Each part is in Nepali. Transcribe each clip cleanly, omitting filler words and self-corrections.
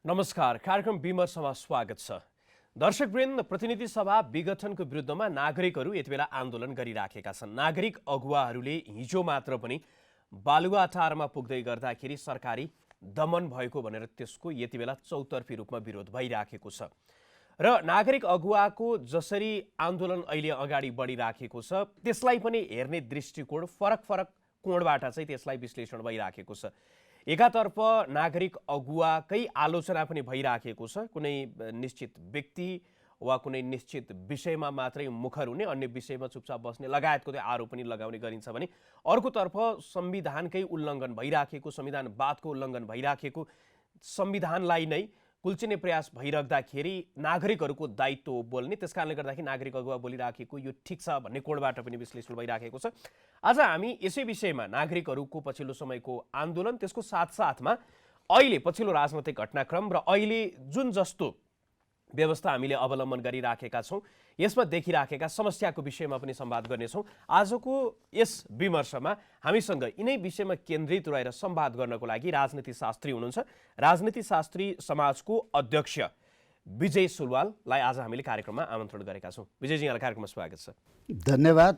नमस्कार, कार्यक्रम विमर्शमा स्वागत छ। दर्शकवृन्द, प्रतिनिधि सभा विघटनको विरुद्धमा नागरिकहरू यतिबेला आन्दोलन गरिराखेका छन्। नागरिक अगुवाहरूले हिजो मात्र पनि बालुवाटारमा पुग्दै गर्दाखेरि सरकारी दमन भएको भनेर त्यसको यतिबेला चौतर्फी रूपमा विरोध भइराखेको छ। र नागरिक अगुवाको जसरी आन्दोलन अहिले अगाडि बढिराखेको छ त्यसलाई पनि हेर्ने दृष्टिकोण फरक कोणबाट चाहिँ त्यसलाई विश्लेषण भइराखेको छ। एकातर्फ नागरिक अगुवाकै आलोचना पनि भइराखेको छ, कुनै निश्चित व्यक्ति वा कुनै निश्चित विषयमा मात्रै मुखर हुने, अन्य विषयमा चुपचाप बस्ने लगायतको त्यो आरोप पनि लगाउने गरिन्छ भने अर्कोतर्फ संविधानकै उल्लङ्घन भइराखेको, संविधानवादको उल्लङ्घन भइराखेको, संविधानलाई नै कुल्चिने प्रयास भइराख्दाखेरि नागरिकहरूको दायित्व हो बोल्ने, त्यसकारणले गर्दाखेरि नागरिक अगुवा बोलिराखेको यो ठिक छ भन्ने कोणबाट पनि विश्लेषण भइराखेको छ। आज हामी यसै विषयमा नागरिकहरूको पछिल्लो समयको आन्दोलन, त्यसको साथसाथमा अहिले पछिल्लो राजनैतिक घटनाक्रम र अहिले जुन जस्तो व्यवस्था हामीले अवलम्बन गरिराखेका छौँ यसमा देखिराखेका समस्याको विषयमा पनि संवाद गर्नेछौँ। आजको यस विमर्शमा हामीसँग यिनै विषयमा केन्द्रित रहेर संवाद गर्नको लागि राजनीतिशास्त्री हुनुहुन्छ, राजनीतिशास्त्री समाजको अध्यक्ष विजय सुलवाललाई आज हामीले कार्यक्रममा आमन्त्रण गरेका छौँ। विजयजी, यहाँलाई कार्यक्रममा स्वागत छ। धन्यवाद।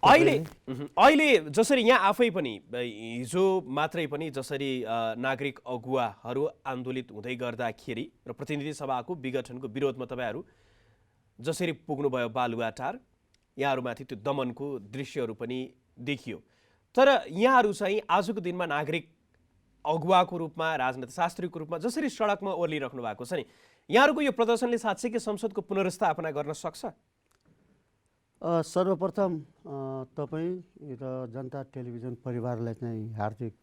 अहिले जसरी यहाँ आफै पनि हिजो मात्रै पनि जसरी नागरिक अगुवाहरू आन्दोलित हुँदै गर्दाखेरि र प्रतिनिधि सभाको विघटनको विरोधमा तपाईँहरू जसरी पुग्नुभयो बालुवाटार, यहाँहरूमाथि त्यो दमनको दृश्यहरू पनि देखियो। तर यहाँहरू चाहिँ आजको दिनमा नागरिक अगुवाको रूपमा, राजनीतिशास्त्रीको रूपमा जसरी सडकमा ओर्लिराख्नु भएको छ नि, यहाँहरूको यो प्रदर्शनले साँच्चै के संसदको पुनर्स्थापना गर्न सक्छ? सर्वप्रथम तपाईँ र जनता टेलिभिजन परिवारलाई चाहिँ हार्दिक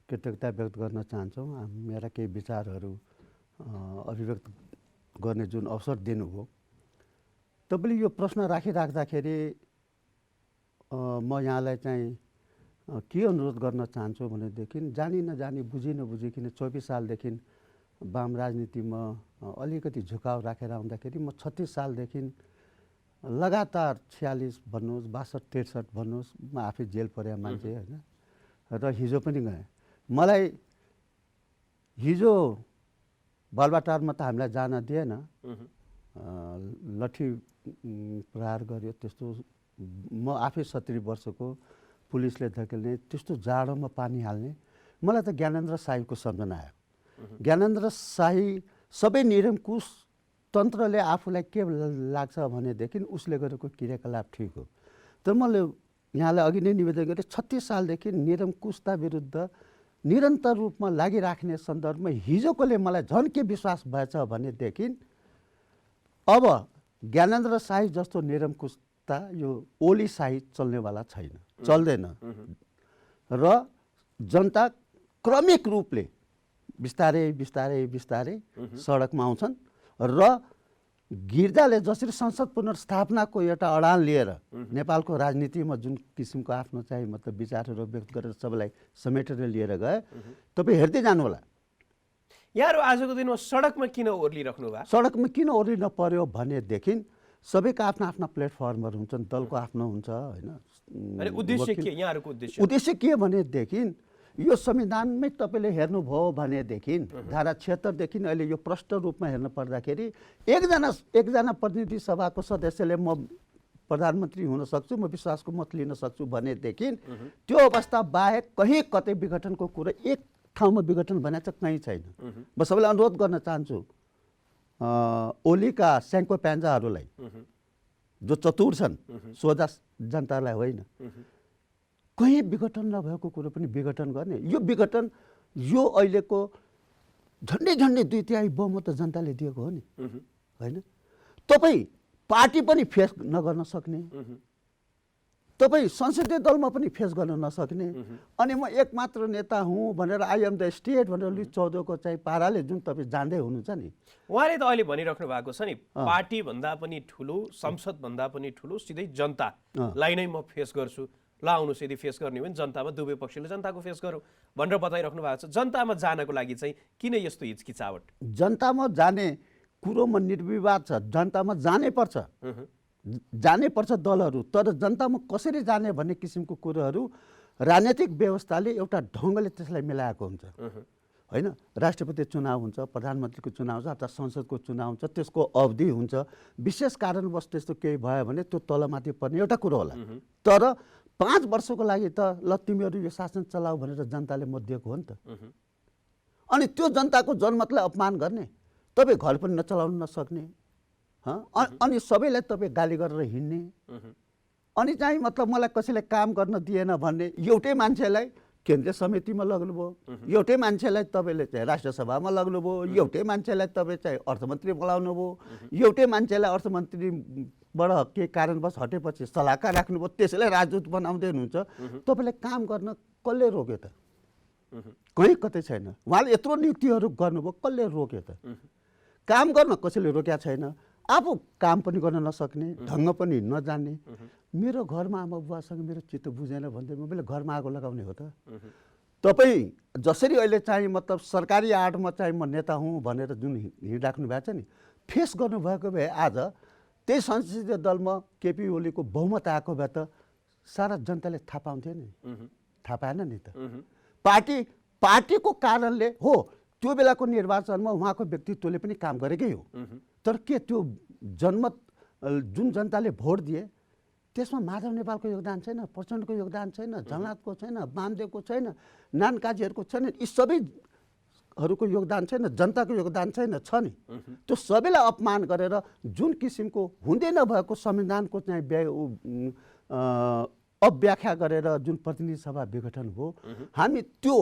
कृतज्ञता व्यक्त गर्न चाहन्छौँ। मेरा केही विचारहरू अभिव्यक्त गर्ने जुन अवसर दिनुभयो। तपाईँले यो प्रश्न राखिराख्दाखेरि म यहाँलाई चाहिँ के अनुरोध गर्न चाहन्छु भनेदेखि जानी नजानी, बुझी नबुझिकन 24 सालदेखि वाम राजनीतिमा अलिकति झुकाव राखेर आउँदाखेरि म 36 सालदेखि लगातार 46 भन्नुहोस्, 62, 63 भन्नुहोस्, म आफै जेल परेँ मान्छे होइन, र हिजो पनि गएँ। मलाई हिजो बालुवाटारमा त हामीलाई जान दिएन, लट्ठी प्रहार गर्यो, त्यस्तो म आफै 70 वर्षको, पुलिसले धकेल्ने, त्यस्तो जाडोमा पानी हाल्ने। मलाई त ज्ञानेन्द्र शाहीको सम्झना आयो। ज्ञानेन्द्र शाही सबै निरङ्कुश तन्त्रले आफूलाई के लाग्छ भनेदेखि उसले गरेको क्रियाकलाप ठिक हो। तर मैले यहाँलाई अघि नै निवेदन गरेँ, 36 सालदेखि निरङ्कुशता विरुद्ध निरन्तर रूपमा लागिराख्ने सन्दर्भमा हिजोकोले मलाई झन् के विश्वास भएछ भनेदेखि अब ज्ञानेन्द्र शाही जस्तो निरङ्कुशता यो ओली शाही चल्नेवाला छैन, चल्दैन। र जनता क्रमिक रूपले बिस्तारै बिस्तारै बिस्तारै सडकमा आउँछन् र गिर्जाले जसरी संसद पुनर्स्थापनाको एउटा अडान लिएर नेपालको राजनीतिमा जुन किसिमको आफ्नो चाहिँ मतलब विचारहरू व्यक्त गरेर सबैलाई समेटेर लिएर गए, तपाईँ हेर्दै जानु होला। यहाँहरू आजको दिनमा सडकमा किन ओर्लिराख्नु भयो? सडकमा किन ओर्लिन पर्यो भनेदेखि सबैका आफ्ना आफ्ना प्लेटफर्महरू हुन्छन्, दलको आफ्नो हुन्छ होइन। उद्देश्य के यहाँहरूको उद्देश्य? उद्देश्य के भनेदेखि यो संविधानमै तपाईँले हेर्नुभयो भनेदेखि धारा 76 देखि अहिले यो प्रष्ट रूपमा हेर्न पर्दाखेरि एकजना प्रतिनिधि सभाको सदस्यले म प्रधानमन्त्री हुन सक्छु, म विश्वासको मत लिन सक्छु भनेदेखि त्यो अवस्था बाहेक कहीँ कतै विघटनको कुरा एक ठाउँमा विघटन भनेको कहीँ छैन। म सबैलाई अनुरोध गर्न चाहन्छु, ओलीका स्याङ्को प्यान्जाहरूलाई जो चतुर छन्, सोझा जनतालाई होइन, कहीँ विघटन नभएको कुरो पनि विघटन गर्ने। यो विघटन यो अहिलेको झन्डै 2/3 बहुमत जनताले दिएको हो नि होइन। तपाईँ पार्टी पनि फेस नगर्न सक्ने, तपाईँ संसदीय दलमा पनि फेस गर्न नसक्ने, अनि म एक मात्र नेता हुँ भनेर आई एम द स्टेट भनेर लुइस 14 को चाहिँ पाराले जुन तपाईँ जान्दै हुनुहुन्छ नि, उहाँले त अहिले भनिराख्नु भएको छ नि, पार्टी भन्दा पनि ठुलो, संसद भन्दा पनि ठुलो सिधै जनतालाई नै म फेस गर्छु, ल आउनुहोस्, यदि फेस गर्ने हो भने जनतामा दुवै पक्षले जनताको फेस गरौँ भनेर बताइराख्नु भएको छ। जनतामा जानको लागि चाहिँ किन यस्तो हिचकिचावट? जनतामा जाने कुरोमा निर्विवाद छ, जनतामा जानै पर्छ दलहरू, तर जनतामा कसरी जाने भन्ने किसिमको कुरोहरू राजनीतिक व्यवस्थाले एउटा ढङ्गले त्यसलाई मिलाएको हुन्छ। होइन राष्ट्रपति चुनाव हुन्छ, प्रधानमन्त्रीको चुनाव हुन्छ, अथवा संसदको चुनाव हुन्छ, त्यसको अवधि हुन्छ। विशेष कारणवश त्यस्तो केही भयो भने त्यो तलमाथि पर्ने एउटा कुरो होला। तर 5 वर्षको लागि त ल तिमीहरू यो शासन चलाऊ भनेर जनताले मत दिएको हो नि त। अनि त्यो जनताको जनमतलाई अपमान गर्ने, तपाईँ घर पनि नचलाउन नसक्ने, अनि सबैलाई तपाईँ गाली गरेर हिँड्ने, अनि चाहिँ मतलब मलाई कसैले काम गर्न दिएन भन्ने एउटै मान्छेलाई केन्द्रीय समितिमा लग्नुभयो, एउटै मान्छेलाई तपाईँले चाहिँ राष्ट्रसभामा लग्नुभयो, एउटै मान्छेलाई तपाईँ चाहिँ अर्थमन्त्री बोलाउनु भयो, एउटै मान्छेलाई अर्थमन्त्रीबाट के कारणवश हटेपछि सल्लाहकार राख्नुभयो, त्यसैलाई राजदूत बनाउँदै हुनुहुन्छ। तपाईँलाई काम गर्न कसले रोक्यो त? कहीँ कतै छैन। उहाँले यत्रो नियुक्तिहरू गर्नुभयो, कसले रोक्यो त? काम गर्न कसैले रोकेका छैन। आफू काम पनि गर्न नसक्ने, ढङ्ग पनि नजान्ने। मेरो घरमा आमा बुवासँग मेरो चित्त बुझेन भन्दैमा मैले घरमा आगो लगाउने हो त? तपाईँ जसरी अहिले चाहिँ मतलब सरकारी आडमा चाहिँ म नेता हुँ भनेर जुन हिँडिराख्नु भएको छ नि, फेस गर्नुभएको भए आज त्यही संसदीय दलमा केपी ओलीको बहुमत आएको भए त सारा जनताले थाहा पाउँथ्यो नि, थाहा पाएन नि त। पार्टीको कारणले हो त्यो बेलाको निर्वाचनमा उहाँको व्यक्तित्वले पनि काम गरेकै हो। तर के त्यो जनमत जुन जनताले भोट दिए त्यसमा माधव नेपालको योगदान छैन, प्रचण्डको योगदान छैन, झलनाथको छैन, वामदेवको छैन, नानकाजीहरूको छैन, यी सबैहरूको योगदान छैन, जनताको योगदान छैन, छ नि। त्यो सबैलाई अपमान गरेर जुन किसिमको हुँदै नभएको संविधानको चाहिँ अव्याख्या गरेर जुन प्रतिनिधि सभा विघटन भयो, हामी त्यो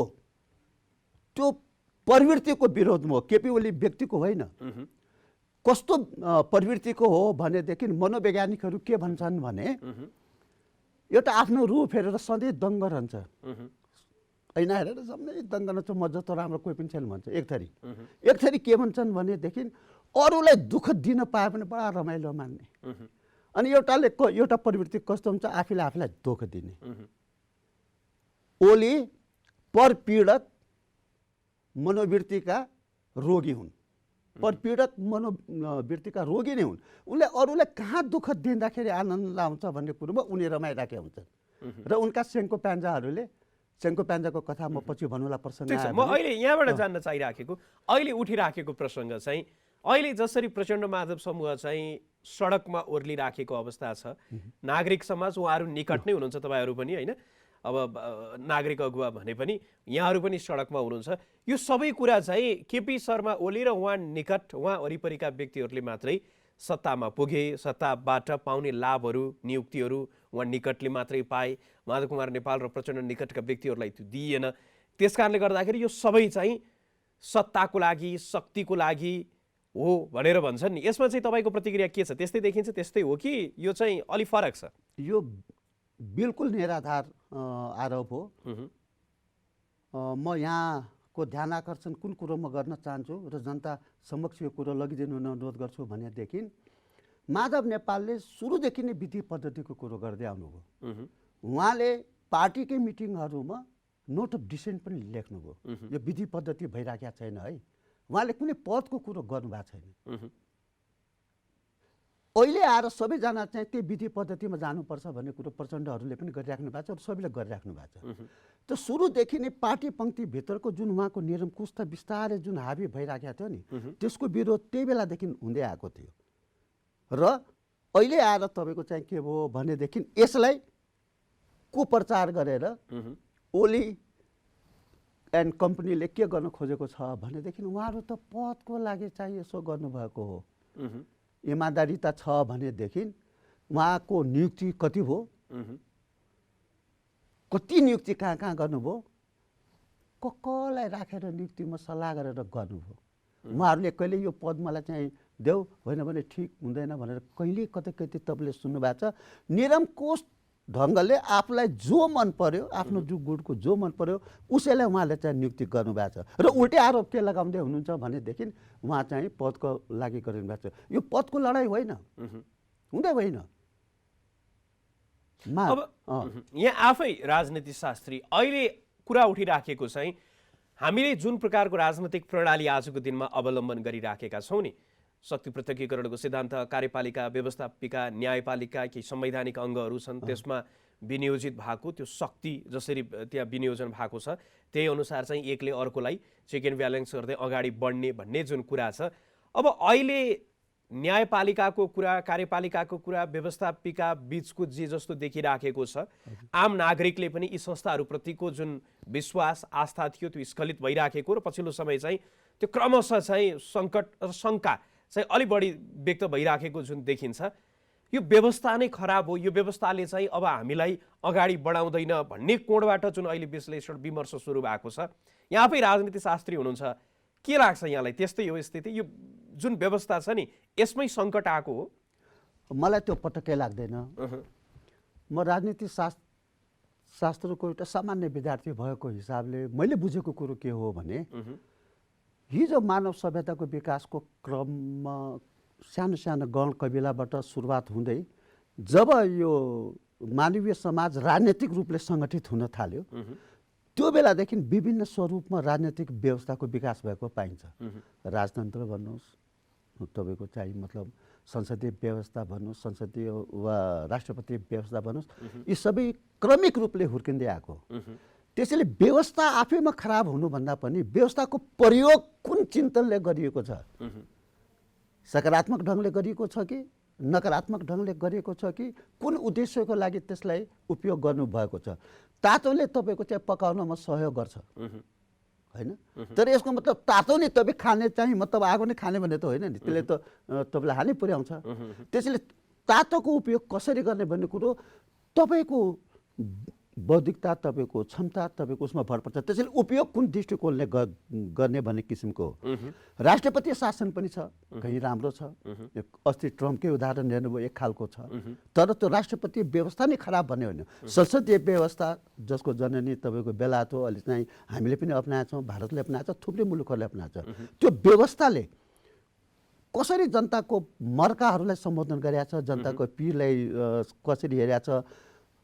प्रवृत्तिको विरोधमा हो। केपी ओली व्यक्तिको होइन। कस्तो प्रवृत्तिको हो भनेदेखि मनोवैज्ञानिकहरू के भन्छन् भने एउटा आफ्नो रूप हेरेर सधैँ दङ्ग रहन्छ। ऐना हेरेर सधैँ दङ्ग रहन्छ, म जस्तो राम्रो कोही पनि छैन भन्छ एक थरी के भन्छन् भनेदेखि अरूलाई दुःख दिन पाए पनि बडा रमाइलो मान्ने। अनि एउटा प्रवृत्ति कस्तो हुन्छ, आफूलाई दुःख दिने। ओली परपीडक मनोवृत्तिका रोगी हुन्, परपीडक मनोवृत्तिका रोगी नै हुन्। उनले अरूलाई कहाँ दुःख दिँदाखेरि आनन्द आउँछ भन्ने कुरोमा उनी रमाइराखेका हुन्छन्। र उनका सेङ्को प्यान्जाको कथा म पछि भन्नुला प्रसङ्ग आयो। म अहिले यहाँबाट जान्न चाहिराखेको, अहिले उठिराखेको प्रसङ्ग चाहिँ अहिले जसरी प्रचण्ड माधव समूह चाहिँ सडकमा ओर्लिराखेको अवस्था छ, नागरिक समाज उहाँहरू निकट नै हुनुहुन्छ, तपाईँहरू पनि होइन, अब नागरिक अगुवा भने पनि यहाँहरू पनि सडकमा हुनुहुन्छ। यो सबै कुरा चाहिँ केपी शर्मा ओली र उहाँ निकट, उहाँ वरिपरिका व्यक्तिहरूले मात्रै सत्तामा पुगे, सत्ताबाट पाउने लाभहरू, नियुक्तिहरू उहाँ निकटले मात्रै पाए, माधव कुमार नेपाल र प्रचण्ड निकटका व्यक्तिहरूलाई त्यो दिइएन। त्यस कारणले गर्दाखेरि यो सबै चाहिँ सत्ताको लागि, शक्तिको लागि हो भनेर भन्छन् नि। यसमा चाहिँ तपाईँको प्रतिक्रिया के छ? त्यस्तै देखिन्छ, त्यस्तै हो कि यो चाहिँ अलि फरक छ? यो बिल्कुल निराधार आरोप हो। म यहाँको ध्यान आकर्षण कुन कुरोमा गर्न चाहन्छु र जनता समक्ष यो कुरो लगिदिनु अनुरोध गर्छु भनेदेखि माधव नेपालले सुरुदेखि नै विधि पद्धतिको कुरो गर्दै आउनुभयो। उहाँले पार्टीकै मिटिङहरूमा नोट अफ डिसेन्ट पनि लेख्नुभयो, यो विधि पद्धति भइराखेको छैन है। उहाँले कुनै पदको कुरो गर्नुभएको छैन। अहिले आएर सबैजना चाहिँ त्यो विधि पद्धतिमा जानुपर्छ भन्ने कुरो प्रचण्डहरूले पनि गरिराख्नु भएको छ र सबैले गरिराख्नु भएको छ। त सुरुदेखि नै पार्टी पङ्क्तिभित्रको जुन उहाँको निरङ्कुश त बिस्तारै जुन हाबी भइराखेको थियो नि, त्यसको विरोध त्यही बेलादेखि हुँदै आएको थियो। र अहिले आएर तपाईँको चाहिँ के भयो भनेदेखि यसलाई कुप्रचार गरेर ओली एन्ड कम्पनीले के गर्न खोजेको छ भनेदेखि उहाँहरू त पदको लागि चाहिँ यसो गर्नुभएको हो। इमान्दारिता छ भनेदेखि उहाँको नियुक्ति कति भयो, कति नियुक्ति कहाँ गर्नुभयो, कसलाई राखेर नियुक्तिमा सल्लाह गरेर गर्नुभयो। उहाँहरूले कहिले यो पद मलाई चाहिँ देऊ, होइन भने ठिक हुँदैन भनेर कहिले कतै तपाईँले सुन्नुभएको छ? निरङ्कुश ढङ्गले आफूलाई जो मन पर्यो, आफ्नो जो गुटको जो मन पर्यो उसैलाई उहाँले चाहिँ नियुक्ति गर्नुभएको छ। र उल्टै आरोप के लगाउँदै हुनुहुन्छ भनेदेखि उहाँ चाहिँ पदको लागि गरिनुभएको छ। यो पदको लडाइँ होइन, हुँदै होइन। अब यहाँ आफै राजनीति शास्त्री अहिले कुरा उठिराखेको चाहिँ हामीले जुन प्रकारको राजनैतिक प्रणाली आजको दिनमा अवलम्बन गरिराखेका छौँ नि, शक्ति पृथकीकरणको सिद्धान्त, कार्यपालिका, व्यवस्थापिका, न्यायपालिका केही संवैधानिक अङ्गहरू छन्, त्यसमा विनियोजित भएको त्यो शक्ति जसरी त्यहाँ विनियोजन भएको छ त्यही अनुसार चाहिँ एकले अर्कोलाई चेक एन्ड ब्यालेन्स गर्दै अगाडि बढ्ने भन्ने जुन कुरा छ, अब अहिले न्यायपालिकाको कुरा, कार्यपालिकाको कुरा, व्यवस्थापिका बीचको जे जस्तो देखिराखेको छ, आम नागरिकले पनि यी संस्थाहरूप्रतिको जुन विश्वास आस्था थियो त्यो स्खलित भइराखेको र पछिल्लो समय चाहिँ त्यो क्रमशः चाहिँ सङ्कट र शङ्का चाहिँ अलि बढी व्यक्त भइराखेको जुन देखिन्छ, यो व्यवस्था नै खराब हो, यो व्यवस्थाले चाहिँ अब हामीलाई अगाडि बढाउँदैन भन्ने कोणबाट जुन अहिले विश्लेषण विमर्श सुरु भएको छ, यहाँ आफै राजनीतिशास्त्री हुनुहुन्छ, के लाग्छ यहाँलाई? त्यस्तै हो स्थिति? यो जुन व्यवस्था छ नि यसमै सङ्कट आएको हो? मलाई त्यो पटक्कै लाग्दैन। म राजनीति शास्त्रको एउटा सामान्य विद्यार्थी भएको हिसाबले मैले बुझेको कुरो के हो भने हिजो मानव सभ्यताको विकासको क्रममा सानो सानो गण कबिलाबाट सुरुवात हुँदै जब यो मानवीय समाज राजनीतिक रूपले सङ्गठित हुन थाल्यो त्यो बेलादेखि विभिन्न स्वरूपमा राजनीतिक व्यवस्थाको विकास भएको पाइन्छ। राजतन्त्र भन्नुहोस्, तपाईँको चाहिँ मतलब संसदीय व्यवस्था भन्नुहोस्, संसदीय वा राष्ट्रपति व्यवस्था भन्नुहोस्, यी सबै क्रमिक रूपले हुर्किँदै आएको। त्यसैले व्यवस्था आफैमा खराब हुनुभन्दा पनि व्यवस्थाको प्रयोग कुन चिन्तनले गरिएको छ, सकारात्मक ढङ्गले गरिएको छ कि नकारात्मक ढङ्गले गरिएको छ कि कुन उद्देश्यको लागि त्यसलाई उपयोग गर्नुभएको छ, तातोले तपाईँको चाहिँ पकाउनमा सहयोग गर्छ होइन। तर यसको मतलब तातो नै तपाईँ खाने चाहिँ मतलब आगो नै खाने भन्ने त होइन नि, त्यसले त तपाईँलाई हानि पुर्याउँछ। त्यसैले तातोको उपयोग कसरी गर्ने भन्ने कुरो तपाईँको बौद्धिकता, तपाईँको क्षमता, तपाईँको उसमा भर पर्छ। त्यसैले उपयोग कुन दृष्टिकोणले गर्ने भन्ने किसिमको हो। राष्ट्रपतीय शासन पनि छ, कहीँ राम्रो छ। अस्ति ट्रम्पकै उदाहरण हेर्नुभयो, एक खालको छ। तर त्यो राष्ट्रपतीय व्यवस्था नै खराब भन्ने होइन। संसदीय व्यवस्था जसको जननी तपाईँको बेलायत हो, अहिले चाहिँ हामीले पनि अपनाएछौँ, भारतले अपनाएछ, थुप्रै मुलुकहरूले अपनाएछ। त्यो व्यवस्थाले कसरी जनताको मर्काहरूलाई सम्बोधन गरेको छ, जनताको पीरलाई कसरी हेरेको छ,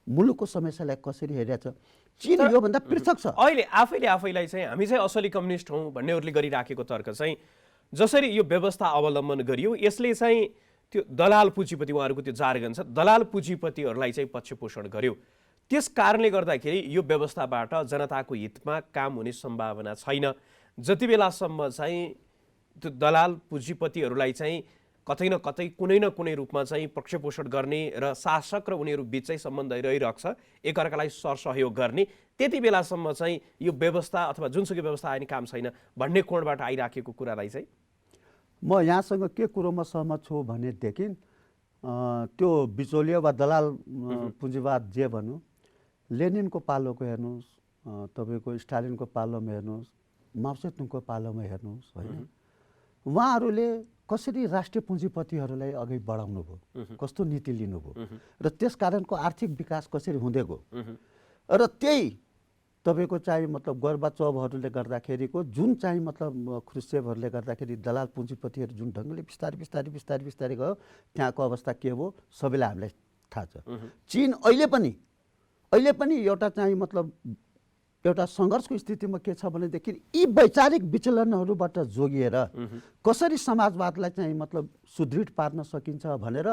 मुलुकको समस्यालाई कसरी हेरेको छ, चीन योभन्दा पृथक छ। अहिले आफैलाई चाहिँ हामी चाहिँ असली कम्युनिस्ट हौँ भन्नेहरूले गरिराखेको तर्क चाहिँ जसरी यो व्यवस्था अवलम्बन गरियो यसले चाहिँ त्यो दलाल पुँजीपति, उहाँहरूको त्यो जार्गन छ, दलाल पुँजीपतिहरूलाई चाहिँ पक्षपोषण गर्यो। त्यस कारणले गर्दाखेरि यो व्यवस्थाबाट जनताको हितमा काम हुने सम्भावना छैन। जति बेलासम्म चाहिँ त्यो दलाल पुँजीपतिहरूलाई चाहिँ कतै न कतै कुनै न कुनै रूपमा चाहिँ पक्षपोषण गर्ने र शासक र उनीहरू बिच चाहिँ सम्बन्ध रहिरहेको छ, एकअर्कालाई सरसहयोग गर्ने, त्यति बेलासम्म चाहिँ यो व्यवस्था अथवा जुनसुकै व्यवस्था आए नि काम छैन भन्ने कोणबाट आइराखेको कुरालाई चाहिँ म यहाँसँग के कुरोमा सहमत छु भनेदेखि त्यो बिचौलिया वा दलाल पुँजीवाद जे भनौँ, लेनिनको पालोको हेर्नुहोस्, तपाईँको स्टालिनको पालोमा हेर्नुहोस्, माओसेतुङको पालोमा हेर्नुहोस् होइन, उहाँहरूले कसरी राष्ट्रिय पुँजीपतिहरूलाई अघि बढाउनु भयो, कस्तो नीति लिनुभयो र त्यस कारणको आर्थिक विकास कसरी हुँदै गयो। र त्यही तपाईँको चाहिँ मतलब गोर्बाचोभहरूले गर्दाखेरिको जुन चाहिँ मतलब ख्रुश्चेभहरूले गर्दाखेरि दलाल पुँजीपतिहरू जुन ढङ्गले बिस्तारै गयो, त्यहाँको अवस्था के हो सबैलाई हामीलाई थाहा छ। चीन अहिले पनि एउटा चाहिँ मतलब एउटा सङ्घर्षको स्थितिमा के छ भनेदेखि यी वैचारिक विचलनहरूबाट जोगिएर कसरी समाजवादलाई चाहिँ मतलब सुदृढ पार्न सकिन्छ भनेर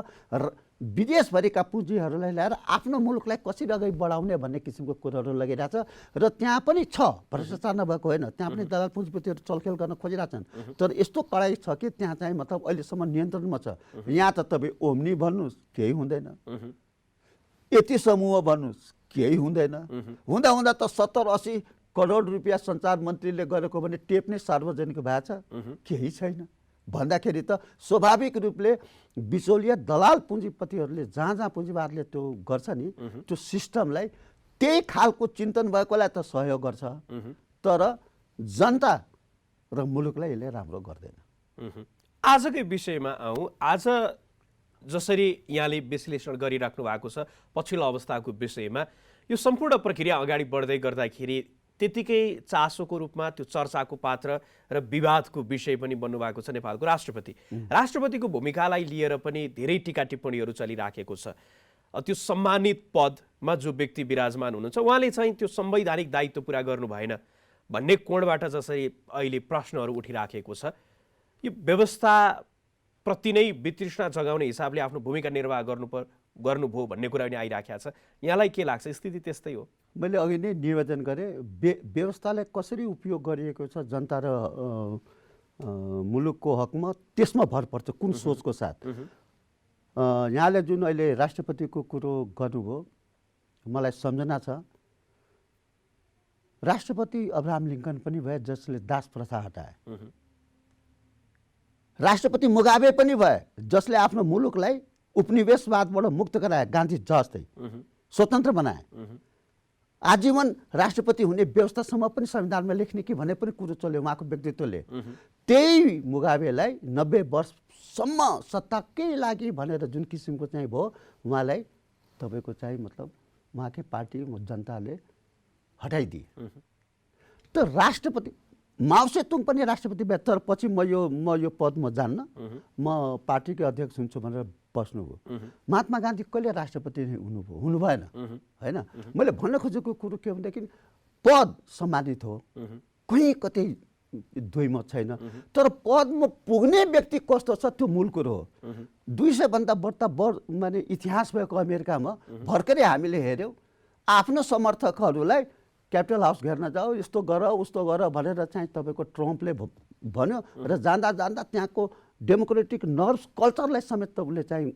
विदेशभरिका पुँजीहरूलाई ल्याएर आफ्नो मुलुकलाई कसरी अगाडि बढाउने भन्ने किसिमको कुराहरू लगिरहेछ। र त्यहाँ पनि छ, भ्रष्टाचार नभएको होइन, त्यहाँ पनि दलाल पुँजीपतिहरू चलखेल गर्न खोजिरहेछन्। तर यस्तो कडाइ छ कि त्यहाँ चाहिँ मतलब अहिलेसम्म नियन्त्रणमा छ। यहाँ त तपाईँ ओम्नी भन्नुहोस् केही हुँदैन, यति समूह भन्नुहोस् केही हुँदैन, हुँदा त 70-80 करोड रुपियाँ सञ्चार मन्त्रीले गरेको भने टेप नै सार्वजनिक भएको छ, केही छैन भन्दाखेरि त स्वाभाविक रूपले बिचौलिया दलाल पुँजीपतिहरूले जहाँ पुँजीवादले त्यो गर्छ नि त्यो सिस्टमलाई त्यही खालको चिन्तन भएकोलाई त सहयोग गर्छ, तर जनता र मुलुकलाई यसले राम्रो गर्दैन। आजकै विषयमा आउँ। आज जसरी यहाँले विश्लेषण गरिराख्नु भएको छ पछिल्लो अवस्थाको विषयमा, यो सम्पूर्ण प्रक्रिया अगाडि बढ्दै गर्दाखेरि त्यतिकै चासोको रूपमा त्यो चर्चाको पात्र र विवादको विषय पनि बन्नुभएको छ नेपालको राष्ट्रपति। राष्ट्रपतिको भूमिकालाई लिएर पनि धेरै टीका टिप्पणीहरू चलिराखेको छ। त्यो सम्मानित पदमा जो व्यक्ति विराजमान हुनुहुन्छ उहाँले चाहिँ त्यो संवैधानिक दायित्व पुरा गर्नु भएन भन्ने कोणबाट जसरी अहिले प्रश्नहरू उठिराखेको छ, यो व्यवस्था प्रति नै वितृष्णा जगाउने हिसाबले आफ्नो भूमिका निर्वाह गर्नुभयो भन्ने कुरा पनि आइराखेको छ। यहाँलाई के लाग्छ? स्थिति त्यस्तै हो? मैले अघि नै निवेदन गरेँ, व्यवस्थालाई कसरी उपयोग गरिएको छ जनता र मुलुकको हकमा, त्यसमा भर पर्छ कुन सोचको साथ। यहाँले जुन अहिले राष्ट्रपतिको कुरो गर्नुभयो, मलाई सम्झना छ राष्ट्रपति अब्राहम लिङ्कन पनि भए जसले दास प्रथा हटाए, राष्ट्रपति मुगाबे पनि भए जसले आफ्नो मुलुकलाई उपनिवेशवादबाट मुक्त गराए, गान्धी जस्तै स्वतन्त्र बनाए। आजीवन राष्ट्रपति हुने व्यवस्थासम्म पनि संविधानमा लेख्ने कि भन्ने पनि कुरो चल्यो उहाँको व्यक्तित्वले। त्यही मुगाबेलाई 90 वर्षसम्म सत्ताकै लागि भनेर जुन किसिमको चाहिँ भयो, उहाँलाई तपाईँको चाहिँ मतलब उहाँकै पार्टी जनताले हटाइदिए। त राष्ट्रपति माओ सेतुङ पनि राष्ट्रपति भए, तर पछि म यो पद म जान्न, म पार्टीकै अध्यक्ष हुन्छु भनेर बस्नुभयो। महात्मा गान्धी कहिले राष्ट्रपति हुनुभयो? हुनु भएन, होइन? मैले भन्न खोजेको कुरो के भनेदेखि पद सम्मानित हो, कहीँ कतै द्वैमत छैन, तर पदमा पुग्ने व्यक्ति कस्तो छ त्यो मूल कुरो हो। 200 भन्दा बढ्ता माने इतिहास भएको अमेरिकामा भर्खरै हामीले हेऱ्यौँ, आफ्नो समर्थकहरूलाई क्यापिटल हाउस घेर्न जाऊ, यस्तो गर उस्तो गर भनेर चाहिँ तपाईँको ट्रम्पले भन्यो र जाँदा जाँदा त्यहाँको डेमोक्रेटिक नर्भस कल्चरलाई समेत त उसले चाहिँ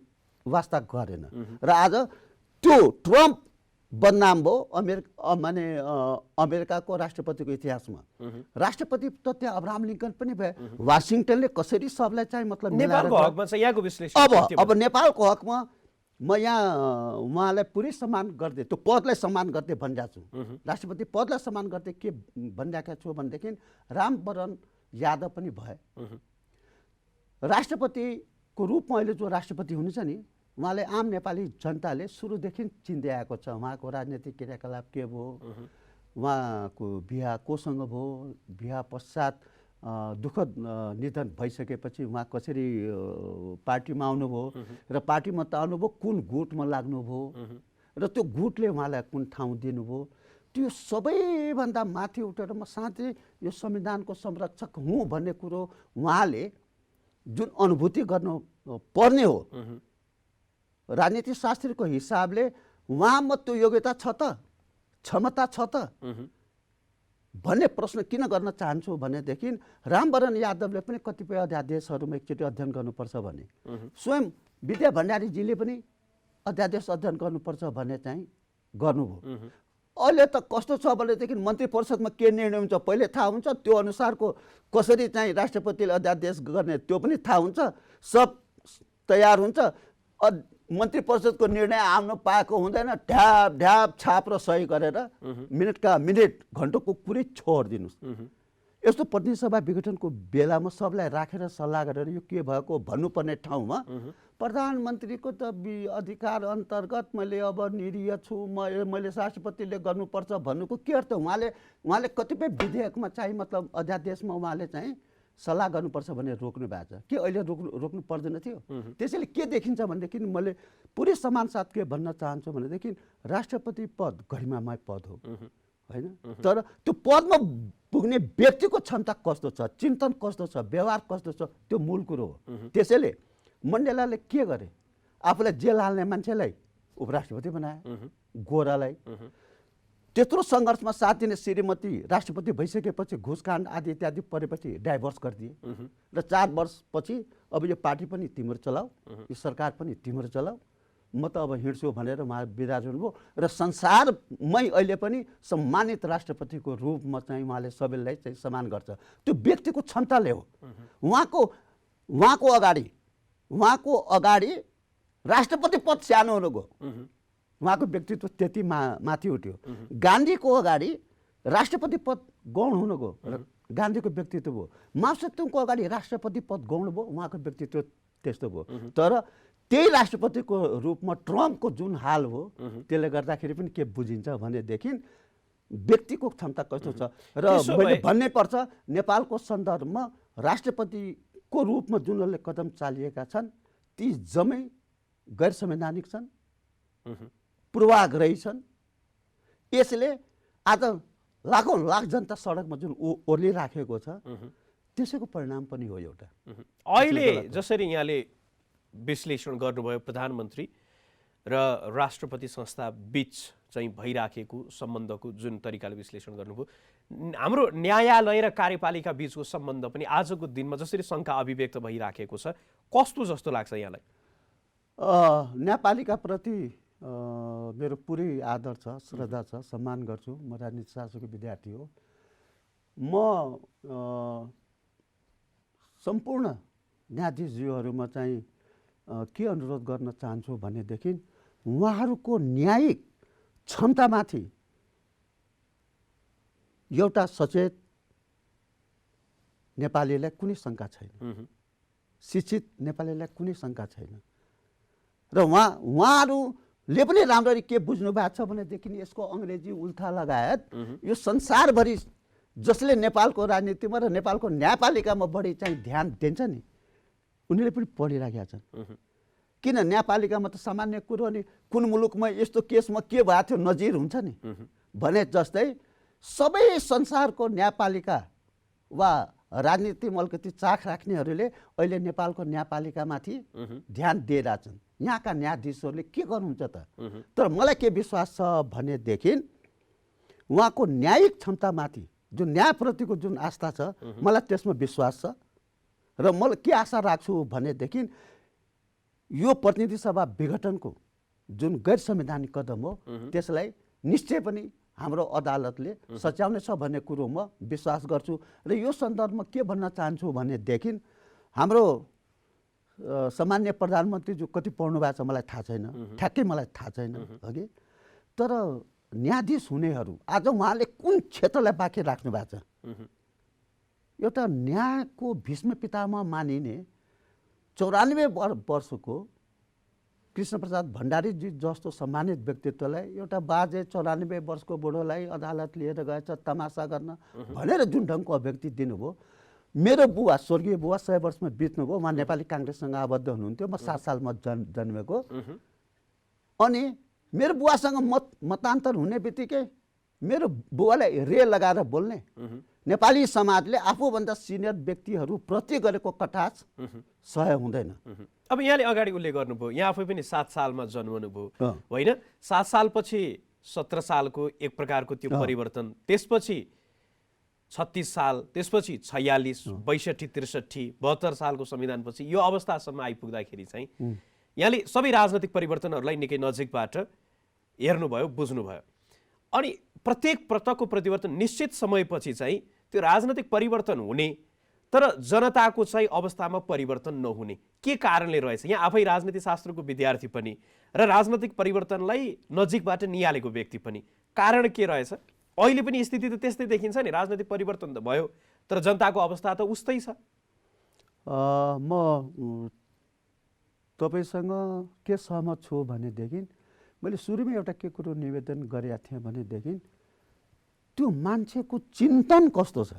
वास्ता गरेन। र आज त्यो ट्रम्प बदनाम भयो अमेरिकाको राष्ट्रपतिको इतिहासमा। राष्ट्रपति त त्यहाँ अब्राहम लिङ्कन पनि भए। वासिङटनले कसरी सबलाई चाहिँ मतलब नेपालको हकमा चाहिँ यहाँको विश्लेषण अब नेपालको हकमा म यहाँ उहाँलाई पुरै सम्मान गर्दै, त्यो पदलाई सम्मान गर्दै भनिरहेको छु। राष्ट्रपति पदलाई सम्मान गर्दै के भनिरहेको छु भनेदेखि रामवरण यादव पनि भए। राष्ट्रपतिको रूपमा अहिले जो राष्ट्रपति हुनुहुन्छ नि, उहाँले आम नेपाली जनताले सुरुदेखि चिन्दै आएको छ। उहाँको राजनीतिक क्रियाकलाप के भयो, उहाँको बिहा कोसँग भयो, बिहा पश्चात दुःखद निधन भइसकेपछि उहाँ कसरी पार्टीमा आउनुभयो र पार्टीमा त आउनुभयो कुन गुटमा लाग्नुभयो र त्यो गुटले उहाँलाई कुन ठाउँ दिनुभयो, त्यो सबैभन्दा माथि उठेर म साँच्चै यो संविधानको संरक्षक हुँ भन्ने कुरो उहाँले जुन अनुभूति गर्नु पर्ने हो, राजनीति शास्त्रीको हिसाबले उहाँमा त्यो योग्यता छ त, क्षमता छ त भन्ने प्रश्न किन गर्न चाहन्छु भनेदेखि रामवरण यादवले पनि कतिपय अध्यादेशहरूमा एकचोटि अध्ययन गर्नुपर्छ भने, स्वयं विद्या भण्डारीजीले पनि अध्यादेश अध्ययन गर्नुपर्छ भन्ने चाहिँ गर्नुभयो। अहिले त कस्तो छ भनेदेखि मन्त्री परिषदमा के निर्णय हुन्छ पहिले थाहा हुन्छ, त्यो अनुसारको कसरी चाहिँ राष्ट्रपतिले अध्यादेश गर्ने त्यो पनि थाहा हुन्छ, सब तयार हुन्छ। मन्त्री परिषदको निर्णय आउन पाएको हुँदैन, ढ्याप ढ्याप छाप र सही गरेर मिनटका मिनट घन्टोको कुरै छोडिदिनुहोस्। यस्तो प्रतिनिधि सभा विघटनको बेलामा सबलाई राखेर सल्लाह गरेर यो के भएको भन्नुपर्ने ठाउँमा प्रधानमन्त्रीको त अधिकार अन्तर्गत मैले अब निरीह छु, मैले राष्ट्रपतिले गर्नुपर्छ भन्नुको के अर्थ? उहाँले कतिपय विधेयकमा चाहिँ मतलब अध्यादेशमा उहाँले चाहिँ सल्लाह गर्नुपर्छ भनेर रोक्नु भएको छ कि अहिले रोक्नु पर्दैन थियो। त्यसैले के देखिन्छ भनेदेखि मैले पुरै समान साथ के भन्न चाहन्छु भनेदेखि राष्ट्रपति पद गरिमामय पद हो, होइन? तर त्यो पदमा पुग्ने व्यक्तिको क्षमता कस्तो छ, चिन्तन कस्तो छ, व्यवहार कस्तो छ, त्यो मूल कुरो हो। त्यसैले मण्डेलाले के गरे? आफूलाई जेल हाल्ने मान्छेलाई उपराष्ट्रपति बनाए, गोरालाई त्यत्रो सङ्घर्षमा साथ दिने श्रीमती राष्ट्रपति भइसकेपछि घुसकाण्ड आदि इत्यादि परेपछि डाइभोर्स गरिदिए र 4 वर्षपछि अब यो पार्टी पनि तिम्रो चलाऊ, यो सरकार पनि तिम्रो चलाऊ, म त अब हिँड्छु भनेर उहाँ बिदा हुनुभयो र संसारमै अहिले पनि सम्मानित राष्ट्रपतिको रूपमा चाहिँ उहाँले सबैलाई चाहिँ सम्मान गर्छ। त्यो व्यक्तिको क्षमताले हो। उहाँको अगाडि राष्ट्रपति पद सानो हुनु गयो, उहाँको व्यक्तित्व त्यति माथि उठ्यो। गान्धीको अगाडि राष्ट्रपति पद गौण हुनु गयो र गान्धीको व्यक्तित्व भयो। माओ सेतुङको अगाडि राष्ट्रपति पद गौण भयो, उहाँको व्यक्तित्व त्यस्तो भयो। तर त्यही राष्ट्रपतिको रूपमा ट्रम्पको जुन हाल हो त्यसले गर्दाखेरि पनि के बुझिन्छ भनेदेखि व्यक्तिको क्षमता कस्तो छ। र मैले भन्नै पर्छ नेपालको सन्दर्भमा राष्ट्रपतिको रूपमा जुनले कदम चालिएका छन् ती जम्मै गैर संवैधानिक छन्, पूर्वाग्रही छन्। यसले आज लाखौँ लाख जनता सडकमा जुन ओर्लिराखेको छ त्यसैको परिणाम पनि हो एउटा। अहिले जसरी यहाँले विश्लेषण गर्नुभयो प्रधानमन्त्री र राष्ट्रपति संस्था बीच चाहिँ भइराखेको सम्बन्धको जुन तरिकाले विश्लेषण गर्नुभयो, हाम्रो न्यायालय र कार्यपालिका बीचको सम्बन्ध पनि आजको दिनमा जसरी शङ्का अभिव्यक्त भइराखेको छ, कस्तो जस्तो लाग्छ यहाँलाई? न्यायपालिकाप्रति मेरो पुरै आदर छ, श्रद्धा छ, सम्मान गर्छु। म राजनीति शास्त्रको विद्यार्थी हो। म सम्पूर्ण न्यायाधीशज्यूहरूमा चाहिँ के अनुरोध गर्न चाहन्छु भनेदेखि उहाँहरूको न्यायिक क्षमतामाथि एउटा सचेत नेपालीलाई कुनै शङ्का छैन, शिक्षित नेपालीलाई कुनै शङ्का छैन। र उहाँहरूले पनि राम्ररी के बुझ्नु भएको छ भनेदेखि यसको अङ्ग्रेजी उल्था लगायत यो संसारभरि जसले नेपालको राजनीतिमा र नेपालको न्यायपालिकामा बढी चाहिँ ध्यान दिन्छ नि, उनीहरूले पनि पढिराखेका छन्। किन न्यायपालिकामा त सामान्य कुरो नि, कुन मुलुकमा यस्तो केसमा के भएको थियो नजिर हुन्छ नि भने जस्तै सबै संसारको न्यायपालिका वा राजनीतिमा अलिकति चाख राख्नेहरूले अहिले नेपालको न्यायपालिकामाथि ध्यान दिइरहेछन्। यहाँका न्यायाधीशहरूले के गर्नुहुन्छ त? तर मलाई के विश्वास छ भनेदेखि उहाँको न्यायिक क्षमतामाथि जुन न्यायप्रतिको जुन आस्था छ, मलाई त्यसमा विश्वास छ। र म के आशा राख्छु भनेदेखि यो प्रतिनिधि सभा विघटनको जुन गैर संवैधानिक कदम हो त्यसलाई निश्चय पनि हाम्रो अदालतले सच्याउने छ भन्ने कुरो म विश्वास गर्छु। र यो सन्दर्भमा के भन्न चाहन्छु भनेदेखि हाम्रो सामान्य प्रधानमन्त्री जो कति पढ्नु भएको छ मलाई थाहा छैन, ठ्याक्कै मलाई थाहा छैन अघि। तर न्यायाधीश हुनेहरू आज उहाँले कुन क्षेत्रलाई बाँकी राख्नु भएको छ? एउटा न्यायको भीष्म पितामह मानिने 94 वर्षको कृष्णप्रसाद भण्डारीजी जस्तो सम्मानित व्यक्तित्वलाई एउटा बाजे 94 वर्षको बुढोलाई अदालत लिएर गएछ तमासा गर्न भनेर जुन ढङ्गको अभिव्यक्ति दिनुभयो। मेरो बुवा स्वर्गीय बुवा 100 वर्षमा बित्नुभयो। उहाँ नेपाली काङ्ग्रेससँग आबद्ध हुनुहुन्थ्यो। म 7 सालमा जन्मेको। अनि मेरो बुवासँग मतान्तर हुने बित्तिकै मेरो बुवालाई रे लगाएर बोल्ने नेपाली समाजले आफूभन्दा सिनियर व्यक्तिहरू प्रति गरेको कटाक्ष सह्य हुँदैन। अब यहाँले अगाडि उल्लेख गर्नुभयो, यहाँ आफै पनि 7 सालमा जन्मनुभयो होइन? 7 सालपछि 17 सालको एक प्रकारको त्यो परिवर्तन, त्यसपछि 36 साल, त्यसपछि 46, 62, 63, 72 सालको संविधानपछि यो अवस्थासम्म आइपुग्दाखेरि चाहिँ यहाँले सबै राजनैतिक परिवर्तनहरूलाई निकै नजिकबाट हेर्नुभयो, बुझ्नुभयो। अनि प्रत्येक प्रतको परिवर्तन निश्चित समयपछि चाहिँ त्यो राजनैतिक परिवर्तन हुने तर जनताको चाहिँ अवस्थामा परिवर्तन नहुने के कारणले रहेछ? यहाँ आफै राजनीति शास्त्रको विद्यार्थी पनि र राजनैतिक परिवर्तनलाई नजिकबाट निहालेको व्यक्ति पनि, कारण के रहेछ? अहिले पनि स्थिति त त्यस्तै देखिन्छ नि, राजनैतिक परिवर्तन त भयो तर जनताको अवस्था त उस्तै छ। म तपाईँसँग के सहमत छु भनेदेखि मैले सुरुमै एउटा के कुरो निवेदन गरेका थिएँ भनेदेखि त्यो मान्छेको चिन्तन कस्तो छ,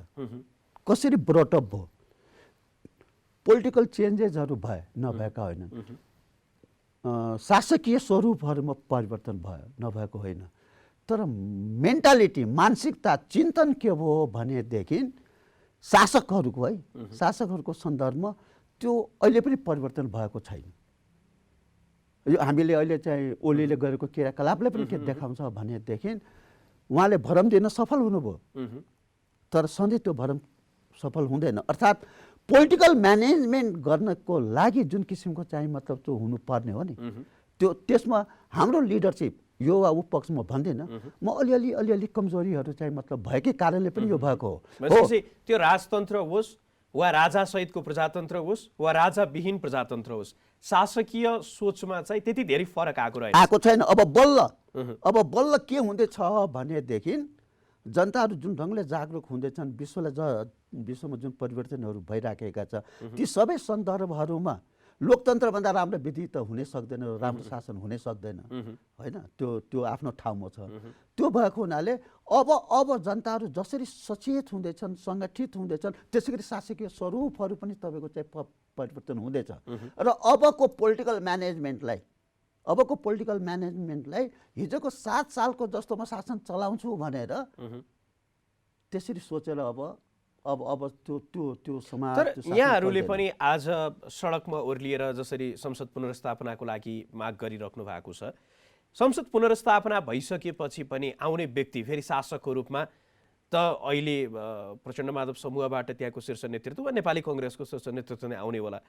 कसरी ब्रटअप भयो। पोलिटिकल चेन्जेसहरू भए नभएका होइनन्, शासकीय स्वरूपहरूमा परिवर्तन भयो नभएको होइन। तर मेन्टालिटी, मानसिकता, चिन्तन के भयो भनेदेखि शासकहरूको है, शासकहरूको सन्दर्भमा त्यो अहिले पनि परिवर्तन भएको छैन। यो हामीले अहिले चाहिँ ओलीले गरेको क्रियाकलापले पनि के देखाउँछ भनेदेखि उहाँले भरम दिन सफल हुनुभयो तर सधैँ त्यो भरम सफल हुँदैन। अर्थात् पोलिटिकल म्यानेजमेन्ट गर्नको लागि जुन किसिमको चाहिँ मतलब त्यो हुनुपर्ने हो नि, त्यो त्यसमा हाम्रो लिडरसिप यो वा ऊ पक्ष म भन्दिनँ, म अलिअलि कमजोरीहरू चाहिँ मतलब भएकै कारणले पनि यो भएको हो। त्यो राजतन्त्र होस् वा राजासहितको प्रजातन्त्र होस् वा राजाविहीन प्रजातन्त्र होस्, शासकीय सोचमा चाहिँ त्यति धेरै फरक आएको छैन। अब बल्ल के हुँदैछ भनेदेखि जनताहरू जुन ढङ्गले जागरुक हुँदैछन्, विश्वमा जुन परिवर्तनहरू भइराखेका छ ती सबै सन्दर्भहरूमा लोकतन्त्रभन्दा राम्रो विधि त हुनै सक्दैन, राम्रो शासन हुनै सक्दैन होइन? त्यो आफ्नो ठाउँमा छ। त्यो भएको हुनाले अब जनताहरू जसरी सचेत हुँदैछन्, सङ्गठित हुँदैछन्, त्यसै गरी शासकीय स्वरूपहरू पनि तपाईँको चाहिँ परिवर्तन हुँदैछ। र अबको पोलिटिकल म्यानेजमेन्टलाई हिजोको 7 सालको जस्तोमा शासन चलाउँछु भनेर त्यसरी सोचेर अब अब त्यो त्यो त्यो समाज तर त्यो शासन यहाँहरूले चल्दैन। पनि आज सडकमा ओर्लिएर जसरी संसद पुनर्स्थापनाको लागि माग गरिराख्नु भएको छ, संसद पुनर्स्थापना भइसकेपछि पनि आउने व्यक्ति फेरि शासकको रूपमा त अहिले प्रचण्ड माधव समूहबाट त्यहाँको शीर्ष नेतृत्व वा नेपाली कङ्ग्रेसको शीर्ष नेतृत्व नै आउने होला।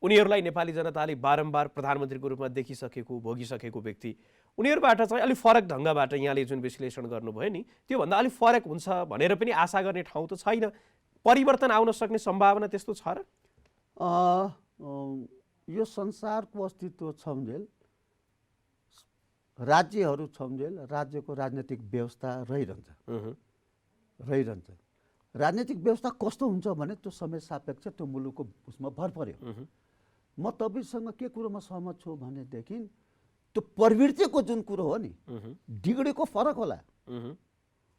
उनीहरूलाई नेपाली जनताले बारम्बार प्रधानमन्त्रीको रूपमा देखिसकेको भोगिसकेको व्यक्ति, उनीहरूबाट चाहिँ अलिक फरक ढङ्गबाट यहाँले जुन विश्लेषण गर्नुभयो नि त्योभन्दा अलिक फरक हुन्छ भनेर पनि आशा गर्ने ठाउँ त छैन। परिवर्तन आउन सक्ने सम्भावना त्यस्तो छ र? यो संसारको अस्तित्व छन्जेल राज्यहरू छन्जेल राज्यको राजनीतिक व्यवस्था रहिरहन्छ। राजनीतिक व्यवस्था कस्तो हुन्छ भने त्यो समय सापेक्ष त्यो मुलुकको उसमा भर पर्यो। म तपाईँसँग के कुरोमा सहमत छु भनेदेखि त्यो प्रवृत्तिको जुन कुरो हो नि डिग्रीको फरक होला,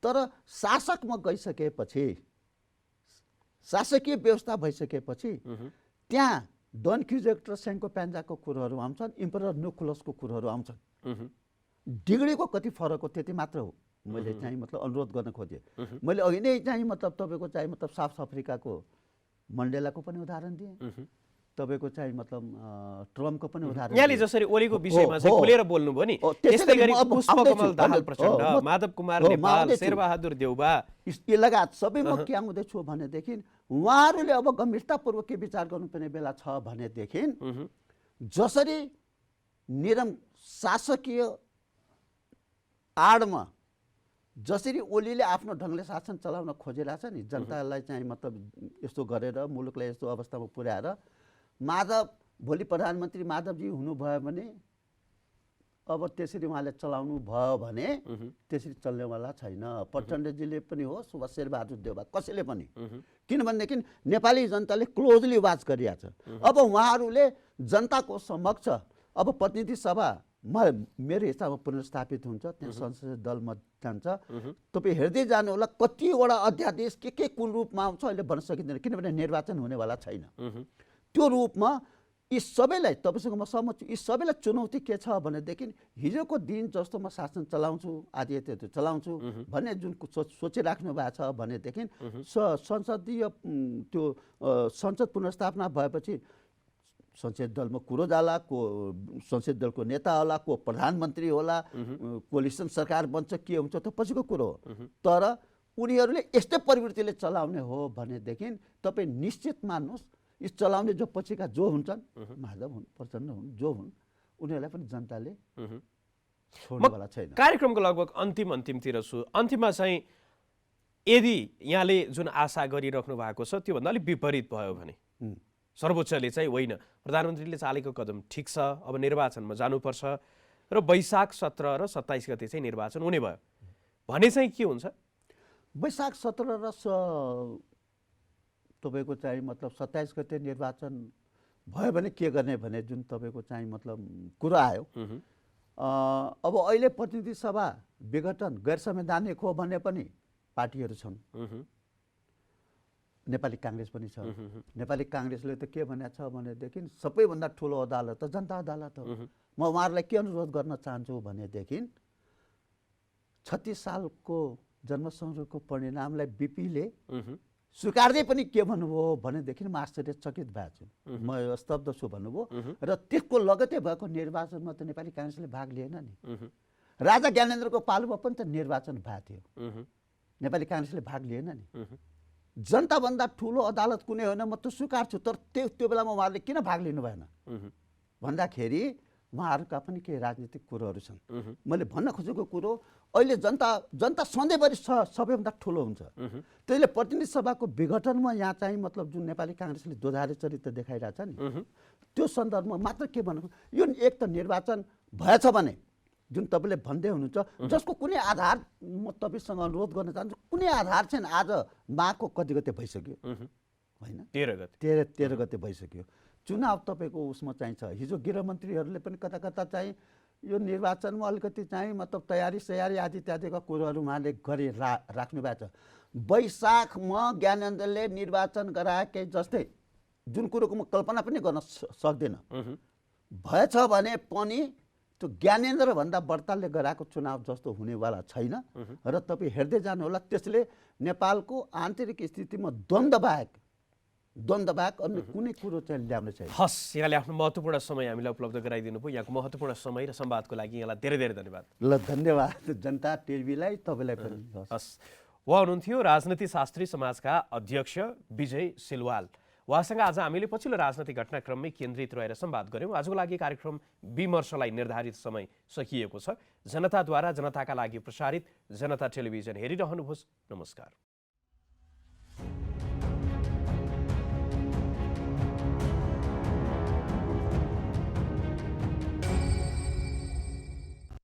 तर शासकमा गइसकेपछि शासकीय व्यवस्था भइसकेपछि त्यहाँ डन क्युजेक्ट र सेन्को प्यान्जाको कुरोहरू आउँछन्, इम्परर न्युक्लियसको कुरोहरू आउँछन्। डिग्रीको कति फरक हो त्यति मात्र हो मैले चाहिँ मतलब अनुरोध गर्न खोजेँ। मैले अघि नै चाहिँ मतलब तपाईँको चाहिँ मतलब साउथ अफ्रिकाको मण्डेलाको पनि उदाहरण दिएँ, तपाईँको चाहिँ मतलब ट्रम्पको पनि उदाहरण यहाँले जसरी ओलीको विषयमा चाहिँ खुलेर बोल्नुभयो नि, त्यस्तै गरी पुष्पकमल दाहाल प्रचण्ड, माधव कुमार नेपाल, शेरबहादुर देउबा यी लगायत सबै म के आउँदैछु भनेदेखि उहाँहरूले अब गम्भीरतापूर्वक के विचार गर्नुपर्ने बेला छ भनेदेखि जसरी शासकीय आडमा जसरी ओलीले आफ्नो ढङ्गले शासन चलाउन खोजिरहेछ नि, जनतालाई चाहिँ मतलब यस्तो गरेर मुलुकलाई यस्तो अवस्थामा पुर्याएर माधव भोलि प्रधानमन्त्री माधवजी हुनुभयो भने अब त्यसरी उहाँले चलाउनु भयो भने त्यसरी चल्नेवाला छैन। प्रचण्डजीले पनि हो वा शेरबहादुर देउबा कसैले पनि, किनभनेदेखि नेपाली जनताले क्लोजली वाच गरिरहेछ। अब उहाँहरूले जनताको समक्ष अब प्रतिनिधि सभा मेरो हिसाबमा पुनर्स्थापित हुन्छ, त्यहाँ संसदीय दलमा जान्छ। तपाईँ हेर्दै जानु होला कतिवटा अध्यादेश के कुन रूपमा आउँछ अहिले भन्न सकिँदैन, किनभने निर्वाचन हुनेवाला छैन। त्यो रूपमा यी सबैलाई तपाईँसँग म सहमत छु। यी सबैलाई चुनौती के छ भनेदेखि हिजोको दिन जस्तो म शासन चलाउँछु आदि इत्यादि चलाउँछु भन्ने जुन सोचिराख्नु भएको छ भनेदेखि संसदीय त्यो संसद पुनर्स्थापना भएपछि संसदीय दलमा कुरो जाला, को संसदीय दलको नेता होला, को प्रधानमन्त्री होला, कोलिसन सरकार बन्छ, के हुन्छ त्यो पछिको कुरो हो। तर उनीहरूले यस्तै प्रवृत्तिले चलाउने हो भनेदेखि तपाईँ निश्चित मान्नुहोस् यी चलाउने जो पछिका जो हुन्छन् माधव हुन् प्रचण्ड हुन् जो हुन् उनीहरूलाई पनि जनताले छोड्नेवाला छैन। कार्यक्रमको लगभग अन्तिमतिर छु। अन्तिममा चाहिँ यदि यहाँले जुन आशा गरिराख्नु भएको छ त्योभन्दा अलिक विपरीत भयो भने सर्वोच्चले चाहिँ होइन प्रधानमन्त्रीले चालेको कदम ठिक छ, अब निर्वाचनमा जानुपर्छ र वैशाख 17 र 27 गते चाहिँ निर्वाचन हुने भयो भने चाहिँ के हुन्छ? वैशाख 17 र तपाईँको चाहिँ मतलब 27 गते निर्वाचन भयो भने के गर्ने भने जुन तपाईँको चाहिँ मतलब कुरा आयो। अब अहिले प्रतिनिधि सभा विघटन गैर संवैधानिक हो भन्ने पनि पार्टीहरू छन्। नेपाली काङ्ग्रेस पनि छ। नेपाली काङ्ग्रेसले त के भनेको छ भनेदेखि सबैभन्दा ठुलो अदालत त जनता अदालत हो। म उहाँहरूलाई के अनुरोध गर्न चाहन्छु भनेदेखि 36 सालको जनमतसँगको परिणामलाई बिपीले स्वीकार्दै पनि के भन्नुभयो भनेदेखि म आश्चर्यचकित भएको छु, म स्तब्ध छु भन्नुभयो। र त्यसको लगतै भएको निर्वाचनमा त नेपाली काङ्ग्रेसले भाग लिएन नि। राजा ज्ञानेन्द्रको पालोमा पनि त निर्वाचन भएको थियो, नेपाली काङ्ग्रेसले भाग लिएन नि। जनताभन्दा ठुलो अदालत कुनै होइन म त स्वीकार्छु, तर त्यो बेलामा उहाँहरूले किन भाग लिनु भएन भन्दाखेरि उहाँहरूका पनि केही राजनीतिक कुरोहरू छन्। मैले भन्न खोजेको कुरो अहिले जनता सधैँभरि सबैभन्दा ठुलो हुन्छ। त्यसले प्रतिनिधि सभाको विघटनमा यहाँ चाहिँ मतलब जुन नेपाली काङ्ग्रेसले दोधारे चरित्र देखाइरहेछ नि त्यो सन्दर्भमा मात्र के भन्नु, यो एक त निर्वाचन भएछ भने जुन तपाईँले भन्दै हुनुहुन्छ जसको कुनै आधार म तपाईँसँग अनुरोध गर्न चाहन्छु, कुनै आधार छैन। आज माघको कति गते भइसक्यो होइन, 13 गते भइसक्यो। चुनाव तपाईँको उसमा चाहिँ छ। हिजो गृहमन्त्रीहरूले पनि कता कता चाहिँ यो निर्वाचनमा अलिकति चाहिँ मतलब तयारी आदि इत्यादिका कुरोहरू उहाँले गरी राख्नु भएको छ। वैशाखमा ज्ञानेन्द्रले निर्वाचन गराएकै जस्तै जुन कुरोको म कल्पना पनि गर्न सक्दिनँ भएछ भने पनि त्यो ज्ञानेन्द्रभन्दा बर्तालले गराएको चुनाव जस्तो हुनेवाला छैन र तपाईँ हेर्दै जानुहोला। त्यसले नेपालको आन्तरिक स्थितिमा द्वन्द्व बाहेक अन्य कुनै कुरो चाहिँ ल्याउने छैन। हस्, यहाँले आफ्नो महत्त्वपूर्ण समय हामीलाई उपलब्ध गराइदिनु भयो। यहाँको महत्त्वपूर्ण समय र संवादको लागि यहाँलाई धेरै धेरै धन्यवाद। ल धन्यवाद जनता टिभीलाई, तपाईँलाई पनि। हस्, उहाँ हुनुहुन्थ्यो राजनीति शास्त्री समाजका अध्यक्ष विजय सिलवाल। उहाँसँग आज हामीले पछिल्लो राजनैतिक घटनाक्रममै केन्द्रित रहेर संवाद गऱ्यौँ। आजको लागि कार्यक्रम विमर्शलाई निर्धारित समय सकिएको छ। जनताद्वारा जनताका लागि प्रसारित जनता टेलिभिजन हेरिरहनुहोस्। नमस्कार।